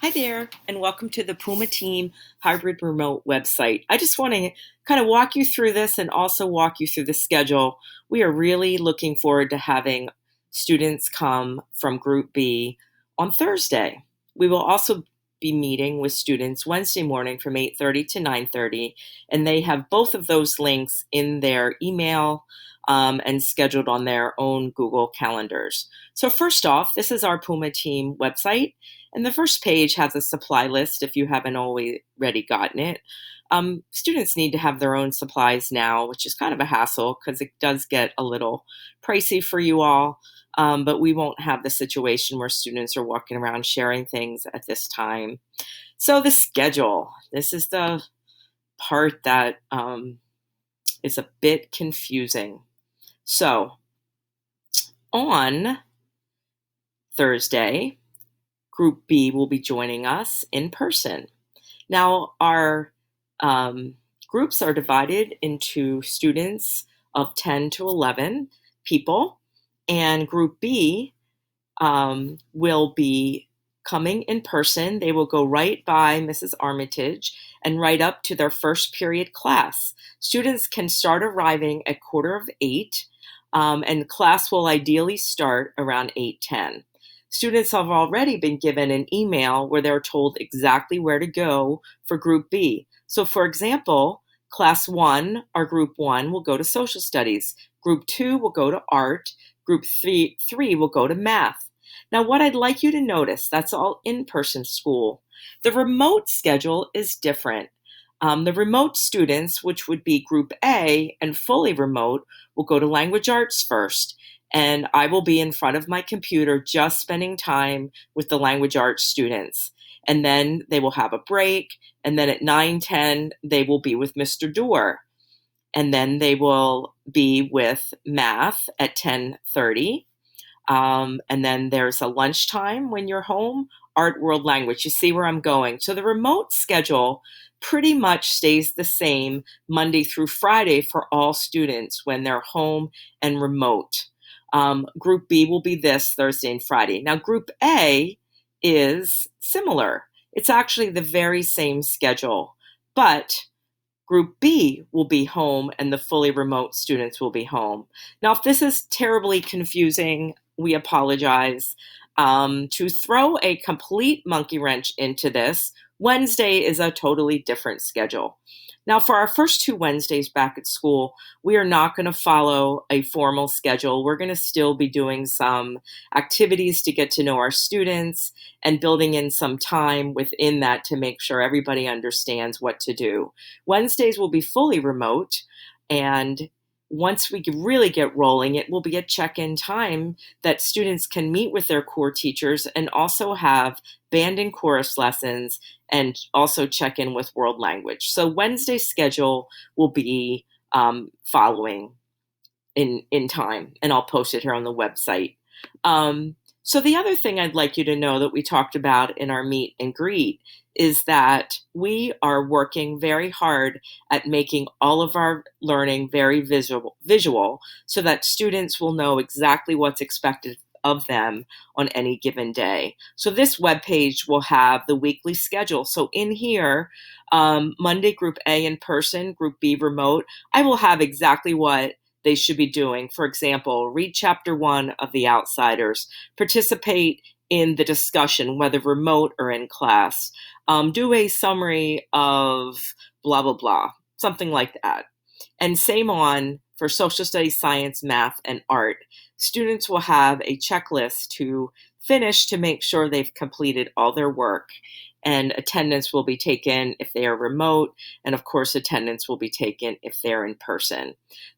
Hi there, and welcome to the Puma Team Hybrid Remote website. I just want to kind of walk you through this and also walk you through the schedule. We are really looking forward to having students come from Group B on Thursday. We will also be meeting with students Wednesday morning from 8:30 to 9:30, and they have both of those links in their email and scheduled on their own Google calendars. So first off, this is our Puma Team website. And the first page has a supply list if you haven't already gotten it. Students need to have their own supplies now, which is kind of a hassle because it does get a little pricey for you all. But we won't have the situation where students are walking around sharing things at this time. So the schedule, this is the part that is a bit confusing. So on Thursday, Group B will be joining us in person. Now, our groups are divided into students of 10 to 11 people, and Group B will be coming in person. They will go right by Mrs. Armitage and right up to their first period class. Students can start arriving at 7:45, and class will ideally start around 8:10. Students have already been given an email where they're told exactly where to go for Group B. So for example, Class 1 or Group 1 will go to Social Studies. Group 2 will go to Art. Group 3 will go to Math. Now what I'd like you to notice, that's all in-person school. The remote schedule is different. The remote students, which would be Group A and fully remote, will go to Language Arts first. And I will be in front of my computer just spending time with the language arts students. And then they will have a break. And then at 9:10, they will be with Mr. Doerr. And then they will be with math at 10:30. And then there's a lunchtime when you're home, art, world language. You see where I'm going. So the remote schedule pretty much stays the same Monday through Friday for all students when they're home and remote. Group B will be this Thursday and Friday. Now, Group A is similar. It's actually the very same schedule, but Group B will be home and the fully remote students will be home. Now, if this is terribly confusing, we apologize. To throw a complete monkey wrench into this, Wednesday is a totally different schedule. Now, for our first 2 Wednesdays back at school, we are not going to follow a formal schedule. We're going to still be doing some activities to get to know our students and building in some time within that to make sure everybody understands what to do. Wednesdays will be fully remote, and once we really get rolling, it will be a check-in time that students can meet with their core teachers and also have band and chorus lessons and also check in with world language. So Wednesday's schedule will be following in time, and I'll post it here on the website. So the other thing I'd like you to know that we talked about in our meet and greet is that we are working very hard at making all of our learning very visual so that students will know exactly what's expected of them on any given day. So this webpage will have the weekly schedule. So in here, Monday, Group A in person, Group B remote, I will have exactly what they should be doing. For example, read chapter 1 of The Outsiders, participate in the discussion, whether remote or in class, do a summary of blah, blah, blah, something like that. And same on for social studies, science, math, and art. Students will have a checklist to finish to make sure they've completed all their work. And attendance will be taken if they are remote, and of course attendance will be taken if they're in person.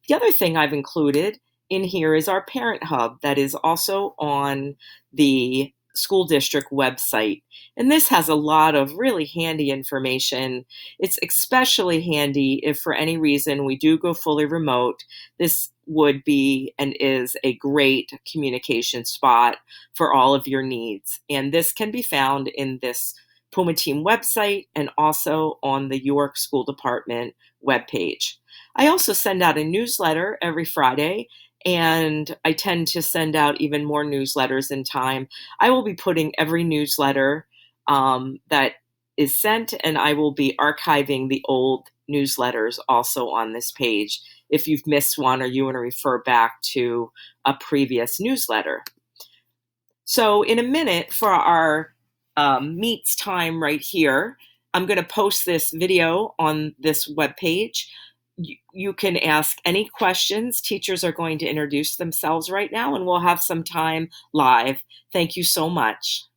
The other thing I've included in here is our parent hub that is also on the school district website. And this has a lot of really handy information. It's especially handy if for any reason we do go fully remote. This would be and is a great communication spot for all of your needs. And this can be found in this Puma Team website and also on the York School Department webpage. I also send out a newsletter every Friday, and I tend to send out even more newsletters in time. I will be putting every newsletter that is sent, and I will be archiving the old newsletters also on this page if you've missed one or you want to refer back to a previous newsletter. So in a minute for our meets time right here, I'm going to post this video on this webpage. You can ask any questions. Teachers are going to introduce themselves right now, and we'll have some time live. Thank you so much.